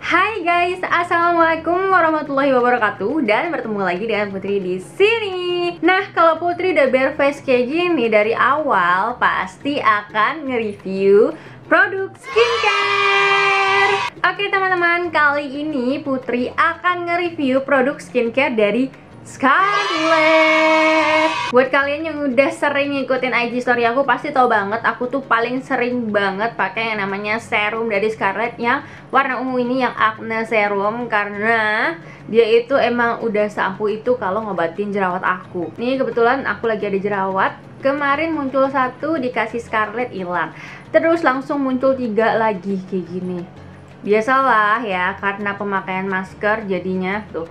Hai guys, assalamualaikum warahmatullahi wabarakatuh, dan bertemu lagi dengan Putri di sini. Nah, kalau Putri udah bare face kayak gini dari awal, pasti akan nge-review produk skincare. Oke teman-teman, kali ini Putri akan nge-review produk skincare dari Scarlett. Buat kalian yang udah sering ngikutin IG story aku pasti tahu banget aku tuh paling sering banget pakai yang namanya serum dari Scarlett yang warna ungu ini, yang acne serum, karena dia itu emang udah seampuh itu kalau ngobatin jerawat aku. Nih kebetulan aku lagi ada jerawat. Kemarin muncul satu, dikasih Scarlett hilang. Terus langsung muncul 3 lagi kayak gini. Biasalah ya, karena pemakaian masker jadinya tuh.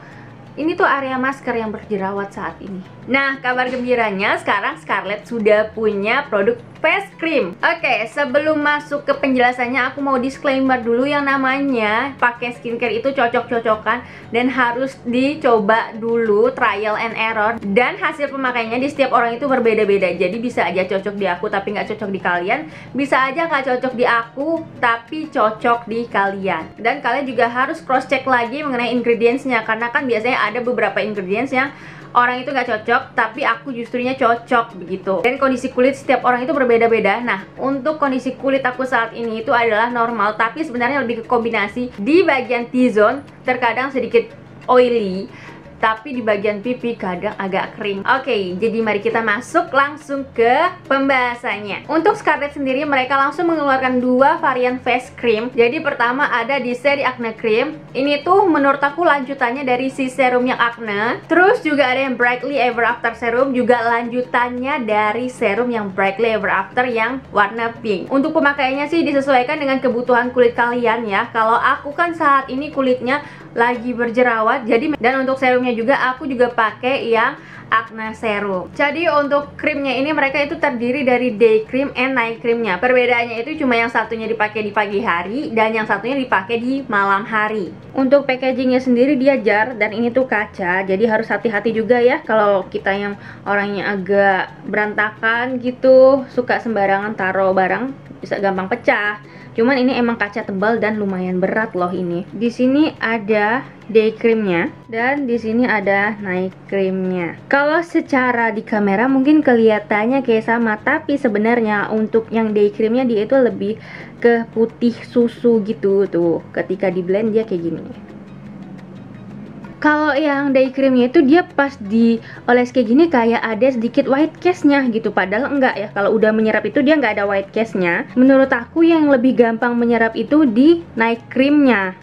Ini tuh area masker yang berjerawat saat ini. Nah, kabar gembiranya sekarang Scarlett sudah punya produk face cream. Oke, sebelum masuk ke penjelasannya, aku mau disclaimer dulu, yang namanya pakai skincare itu cocok-cocokan dan harus dicoba dulu, trial and error. Dan hasil pemakaiannya di setiap orang itu berbeda-beda. Jadi bisa aja cocok di aku tapi nggak cocok di kalian. Bisa aja nggak cocok di aku tapi cocok di kalian. Dan kalian juga harus cross check lagi mengenai ingredientsnya, karena kan biasanya ada beberapa ingredients yang orang itu nggak cocok, tapi aku justrunya cocok begitu. Dan kondisi kulit setiap orang itu berbeda-beda. Nah, untuk kondisi kulit aku saat ini itu adalah normal, tapi sebenarnya lebih ke kombinasi di bagian T-zone, terkadang sedikit oily, tapi di bagian pipi kadang agak kering. Oke, jadi mari kita masuk langsung ke pembahasannya. Untuk Scarlett sendiri, mereka langsung mengeluarkan 2 varian face cream. Jadi pertama ada di seri acne cream. Ini tuh menurut aku lanjutannya dari si serum yang acne. Terus juga ada yang brightly ever after serum, juga lanjutannya dari serum yang brightly ever after yang warna pink. Untuk pemakaiannya sih disesuaikan dengan kebutuhan kulit kalian ya. Kalau aku kan saat ini kulitnya lagi berjerawat, jadi, dan untuk serumnya juga aku juga pakai yang acne serum. Jadi untuk krimnya ini mereka itu terdiri dari day cream and night creamnya. Perbedaannya itu cuma yang satunya dipakai di pagi hari dan yang satunya dipakai di malam hari. Untuk packagingnya sendiri dia jar, dan ini tuh kaca, jadi harus hati-hati juga ya kalau kita yang orangnya agak berantakan gitu, suka sembarangan taruh barang, bisa gampang pecah. Cuman ini emang kaca tebal dan lumayan berat loh ini. Di sini ada day creamnya dan di sini ada night creamnya. Kalau secara di kamera mungkin kelihatannya kayak sama, tapi sebenarnya untuk yang day creamnya dia itu lebih ke putih susu gitu tuh. Ketika di blend dia kayak gini. Kalau yang day creamnya itu dia pas dioles kayak gini kayak ada sedikit white cast-nya gitu, padahal enggak ya. Kalau udah menyerap itu dia nggak ada white cast-nya. Menurut aku yang lebih gampang menyerap itu di night creamnya.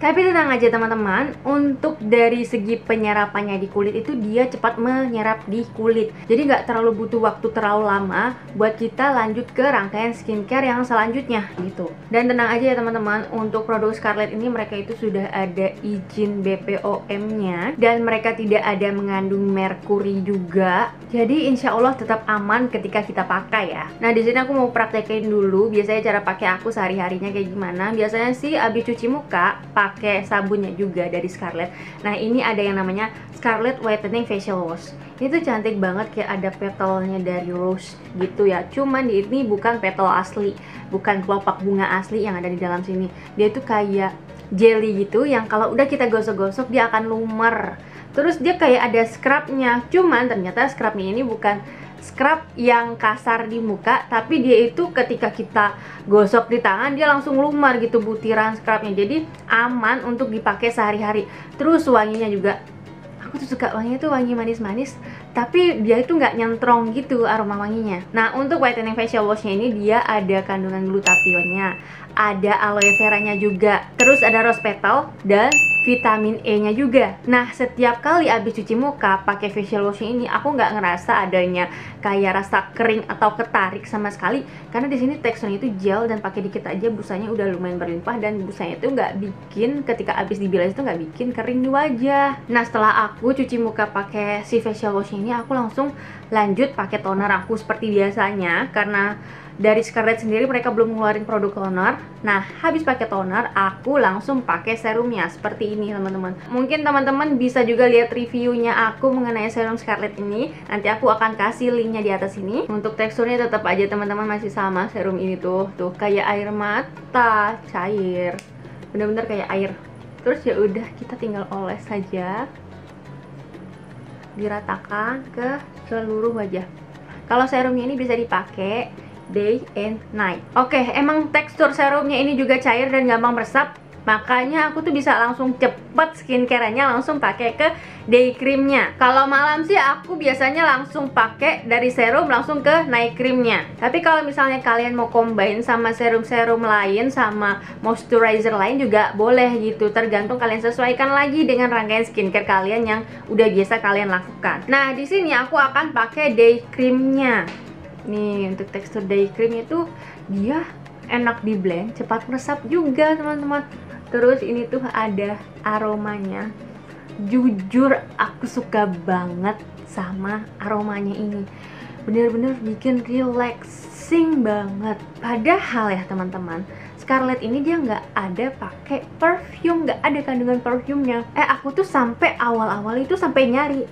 Tapi tenang aja teman-teman, untuk dari segi penyerapannya di kulit itu dia cepat menyerap di kulit. Jadi nggak terlalu butuh waktu terlalu lama buat kita lanjut ke rangkaian skincare yang selanjutnya gitu. Dan tenang aja ya teman-teman, untuk produk Scarlett ini mereka itu sudah ada izin BPOM-nya dan mereka tidak ada mengandung merkuri juga. Jadi insya Allah tetap aman ketika kita pakai ya. Nah di sini aku mau praktekin dulu biasanya cara pakai aku sehari-harinya kayak gimana. Biasanya sih abis cuci muka pakai sabunnya juga dari Scarlett. Nah ini ada yang namanya Scarlett Whitening Facial Wash. Ini tuh cantik banget, kayak ada petalnya dari rose gitu ya. Cuman ini bukan petal asli, bukan kelopak bunga asli yang ada di dalam sini. Dia tuh kayak jelly gitu yang kalau udah kita gosok-gosok dia akan lumer. Terus dia kayak ada scrubnya. Cuman ternyata scrubnya ini bukan scrub yang kasar di muka, tapi dia itu ketika kita gosok di tangan dia langsung lumar gitu butiran scrubnya. Jadi aman untuk dipakai sehari-hari. Terus wanginya juga, aku tuh suka wanginya tuh wangi manis-manis, tapi dia itu nggak nyentrong gitu aroma wanginya. Nah untuk whitening facial washnya ini dia ada kandungan glutathione-nya, ada aloe veranya juga, terus ada rose petal dan vitamin E-nya juga. Nah, setiap kali abis cuci muka pakai facial wash ini, aku nggak ngerasa adanya kayak rasa kering atau ketarik sama sekali, karena di sini teksturnya itu gel dan pakai dikit aja busanya udah lumayan berlimpah, dan busanya itu nggak bikin ketika abis dibilas itu nggak bikin kering di wajah. Nah, setelah aku cuci muka pakai si facial wash ini, aku langsung lanjut pakai toner aku seperti biasanya, karena dari Scarlett sendiri mereka belum ngeluarin produk toner. Nah, habis pakai toner, aku langsung pakai serumnya seperti ini, teman-teman. Mungkin teman-teman bisa juga lihat reviewnya aku mengenai serum Scarlett ini. Nanti aku akan kasih linknya di atas ini. Untuk teksturnya tetap aja teman-teman masih sama serum ini tuh kayak air mata cair, bener-bener kayak air. Terus ya udah, kita tinggal oles saja, diratakan ke seluruh wajah. Kalau serumnya ini bisa dipakai day and night. Oke, emang tekstur serumnya ini juga cair dan gampang meresap, makanya aku tuh bisa langsung cepet skincare-nya langsung pakai ke day creamnya. Kalau malam sih aku biasanya langsung pakai dari serum langsung ke night creamnya. Tapi kalau misalnya kalian mau combine sama serum-serum lain sama moisturizer lain juga boleh gitu, tergantung kalian sesuaikan lagi dengan rangkaian skincare kalian yang udah biasa kalian lakukan. Nah, di sini aku akan pakai day creamnya. Nih, untuk tekstur day cream itu dia enak di blend, cepat meresap juga teman-teman. Terus ini tuh ada aromanya. Jujur aku suka banget sama aromanya ini. Bener-bener bikin relaxing banget. Padahal ya teman-teman, Scarlett ini dia nggak ada pakai perfume, nggak ada kandungan parfumnya. Aku tuh sampai awal-awal itu sampai nyari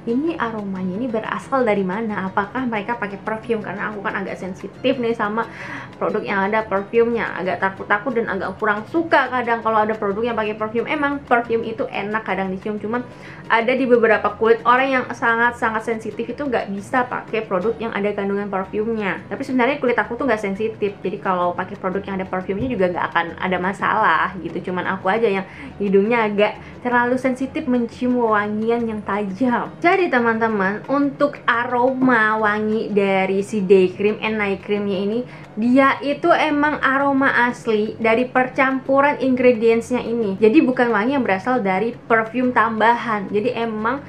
ini aromanya ini berasal dari mana, apakah mereka pakai perfume, karena aku kan agak sensitif nih sama produk yang ada parfumnya, agak takut-takut dan agak kurang suka kadang kalau ada produk yang pakai perfume. Emang perfume itu enak kadang dicium, cuman ada di beberapa kulit orang yang sangat-sangat sensitif itu nggak bisa pakai produk yang ada kandungan parfumnya. Tapi sebenarnya kulit aku tuh nggak sensitif, jadi kalau pakai produk yang ada parfumnya juga nggak akan ada masalah gitu. Cuman aku aja yang hidungnya agak terlalu sensitif mencium wangian yang tajam. Jadi teman-teman, untuk aroma wangi dari si day cream and night creamnya ini, dia itu emang aroma asli dari percampuran ingredientsnya ini. Jadi bukan wangi yang berasal dari perfume tambahan. Jadi emang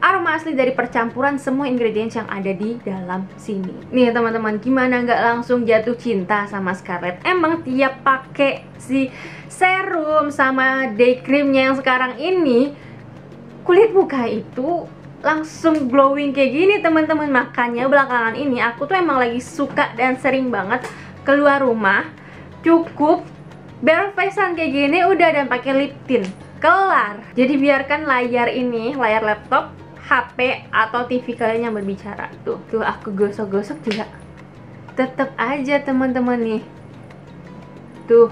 aroma asli dari percampuran semua ingredients yang ada di dalam sini. Nih teman-teman, gimana nggak langsung jatuh cinta sama Scarlett? Emang tiap pakai si serum sama day creamnya yang sekarang ini, kulit muka itu langsung glowing kayak gini teman-teman. Makanya belakangan ini aku tuh emang lagi suka dan sering banget keluar rumah, cukup bare facean kayak gini udah, dan pakai lip tint, kelar. Jadi biarkan layar ini, layar laptop, HP atau TV kalian yang berbicara. Tuh aku gosok-gosok juga tetap aja teman-teman nih. Tuh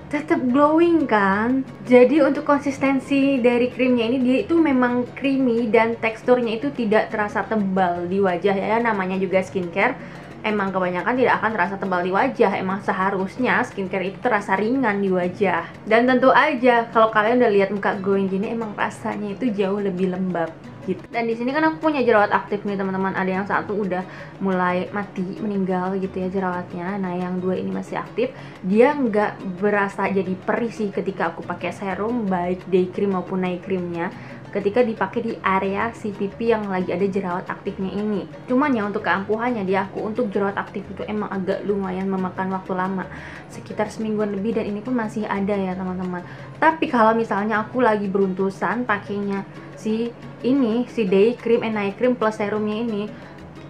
tetap glowing kan. Jadi untuk konsistensi dari krimnya ini, dia itu memang creamy dan teksturnya itu tidak terasa tebal di wajah ya. Namanya juga skincare, emang kebanyakan tidak akan terasa tebal di wajah. Emang seharusnya skincare itu terasa ringan di wajah. Dan tentu aja kalau kalian udah lihat muka glowing gini, emang rasanya itu jauh lebih lembab gitu. Dan di sini kan aku punya jerawat aktif nih teman-teman. Ada yang satu udah mulai mati, meninggal gitu ya jerawatnya. Nah yang dua ini masih aktif. Dia nggak berasa jadi perih sih ketika aku pakai serum, baik day cream maupun night creamnya, ketika dipakai di area si pipi yang lagi ada jerawat aktifnya ini. Cuman ya untuk keampuhannya di aku, untuk jerawat aktif itu emang agak lumayan memakan waktu lama, sekitar semingguan lebih, dan ini pun masih ada ya teman-teman. Tapi kalau misalnya aku lagi beruntusan pakainya si day cream and night cream plus serumnya ini,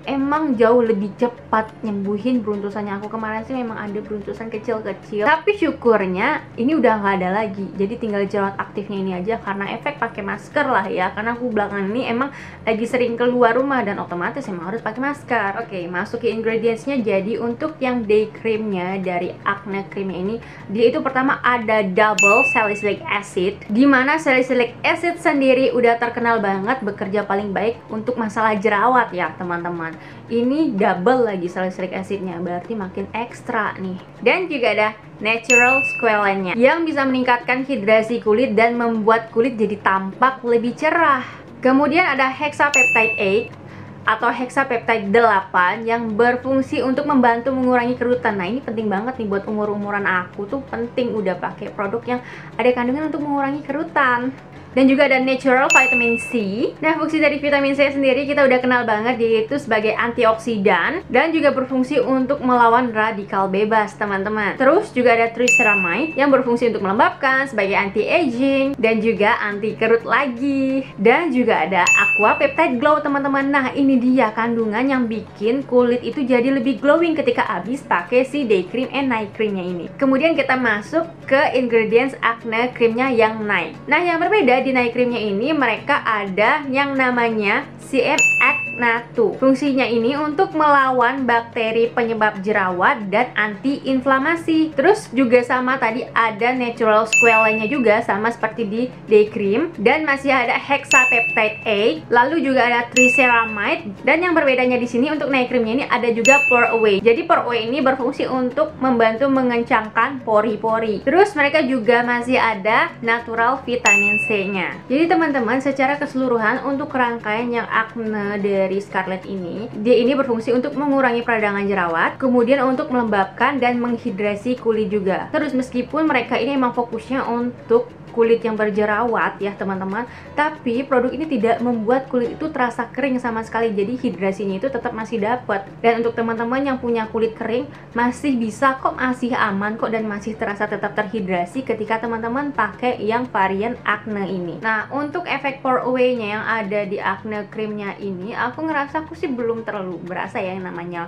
emang jauh lebih cepat nyembuhin beruntusannya. Aku kemarin sih memang ada beruntusan kecil-kecil, tapi syukurnya ini udah nggak ada lagi. Jadi tinggal jerawat aktifnya ini aja, karena efek pakai masker lah ya. Karena aku belakangan ini emang lagi sering keluar rumah dan otomatis emang harus pakai masker. Oke, masuk ke ingredientsnya. Jadi untuk yang day creamnya dari Acne Cream ini, dia itu pertama ada double salicylic acid, dimana salicylic acid sendiri udah terkenal banget bekerja paling baik untuk masalah jerawat ya teman-teman. Ini double lagi salicylic acidnya, berarti makin ekstra nih. Dan juga ada natural squalene-nya yang bisa meningkatkan hidrasi kulit dan membuat kulit jadi tampak lebih cerah. Kemudian ada hexapeptide 8 atau hexapeptide 8 yang berfungsi untuk membantu mengurangi kerutan. Nah ini penting banget nih buat umur-umuran aku tuh, penting udah pakai produk yang ada kandungan untuk mengurangi kerutan. dan juga ada natural vitamin C. Nah, fungsi dari vitamin C sendiri kita udah kenal banget, yaitu sebagai antioksidan dan juga berfungsi untuk melawan radikal bebas, teman-teman. Terus juga ada triceramide yang berfungsi untuk melembabkan, sebagai anti-aging dan juga anti kerut lagi. Dan juga ada aqua peptide glow, teman-teman. Nah, ini dia kandungan yang bikin kulit itu jadi lebih glowing ketika habis pakai si day cream and night creamnya ini. Kemudian kita masuk ke ingredients acne creamnya yang night. Nah, yang berbeda di night creamnya ini, mereka ada yang namanya CM Acne 2. Fungsinya ini untuk melawan bakteri penyebab jerawat dan anti-inflamasi. Terus juga sama tadi ada natural squalene-nya juga, sama seperti di day cream. Dan masih ada hexapeptide A, lalu juga ada triceramide. Dan yang berbedanya di sini untuk night creamnya ini ada juga pore away. Jadi pore away ini berfungsi untuk membantu mengencangkan pori-pori. Terus mereka juga masih ada natural vitamin C-nya. Jadi teman-teman, secara keseluruhan untuk rangkaian yang acne dari Scarlett ini, dia ini berfungsi untuk mengurangi peradangan jerawat, kemudian untuk melembabkan dan menghidrasi kulit juga. Terus meskipun mereka ini emang fokusnya untuk kulit yang berjerawat ya teman-teman, tapi produk ini tidak membuat kulit itu terasa kering sama sekali. Jadi hidrasinya itu tetap masih dapat. Dan untuk teman-teman yang punya kulit kering, masih bisa kok, masih aman kok, dan masih terasa tetap terhidrasi ketika teman-teman pakai yang varian acne ini. Nah, untuk efek pore away-nya yang ada di acne creamnya ini, aku ngerasa aku sih belum terlalu berasa ya yang namanya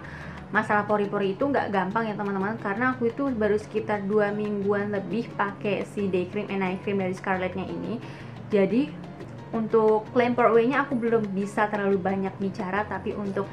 masalah pori-pori itu nggak gampang ya teman-teman, karena aku itu baru sekitar 2 mingguan lebih pakai si day cream and night cream dari Scarlett-nya ini. Jadi untuk klaim pore away-nya aku belum bisa terlalu banyak bicara, tapi untuk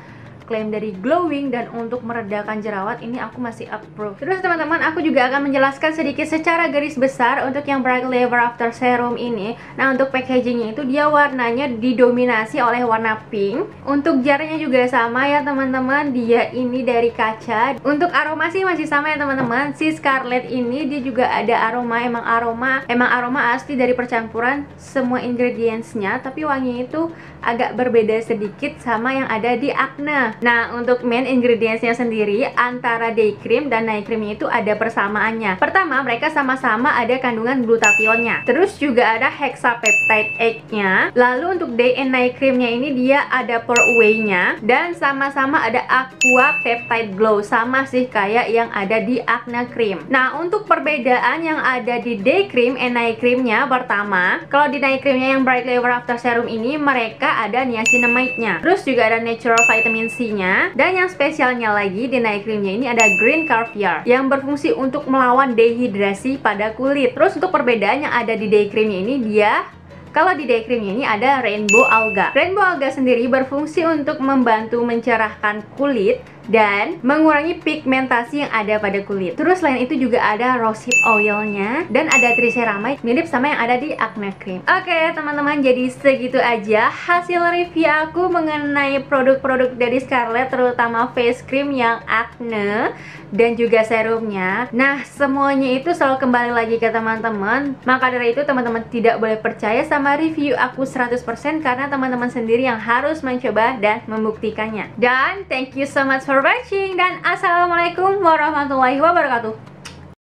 klaim dari glowing dan untuk meredakan jerawat ini aku masih approve. Terus teman-teman, aku juga akan menjelaskan sedikit secara garis besar untuk yang Bright Ever After Serum ini. Nah, untuk packagingnya itu dia warnanya didominasi oleh warna pink. Untuk jarnya juga sama ya teman-teman, dia ini dari kaca. Untuk aroma sih masih sama ya teman-teman. Si Scarlett ini dia juga ada aroma, emang aroma asli dari percampuran semua ingredientsnya, tapi wanginya itu agak berbeda sedikit sama yang ada di acne. Nah, untuk main ingredientsnya sendiri antara day cream dan night creamnya itu ada persamaannya. Pertama, mereka sama-sama ada kandungan glutathionnya. Terus juga ada hexapeptide egg-nya. Lalu untuk day and night creamnya ini dia ada pore away-nya, dan sama-sama ada aqua peptide glow, sama sih kayak yang ada di acne cream. Nah, untuk perbedaan yang ada di day cream and night creamnya, pertama, kalau di night creamnya yang Bright Ever After Serum ini mereka ada niacinamide-nya. Terus juga ada natural vitamin C-nya, dan yang spesialnya lagi di night creamnya ini ada green caviar yang berfungsi untuk melawan dehidrasi pada kulit. Terus untuk perbedaan yang ada di day creamnya ini, dia kalau di day creamnya ini ada rainbow alga. Rainbow alga sendiri berfungsi untuk membantu mencerahkan kulit dan mengurangi pigmentasi yang ada pada kulit. Terus selain itu juga ada rosehip oilnya dan ada triceramide, mirip sama yang ada di acne cream. Oke teman-teman, jadi segitu aja hasil review aku mengenai produk-produk dari Scarlett, terutama face cream yang acne dan juga serumnya. Nah, semuanya itu selalu kembali lagi ke teman-teman. Maka dari itu teman-teman tidak boleh percaya sama review aku 100%, karena teman-teman sendiri yang harus mencoba dan membuktikannya. Dan thank you so much for watching, dan assalamualaikum warahmatullahi wabarakatuh.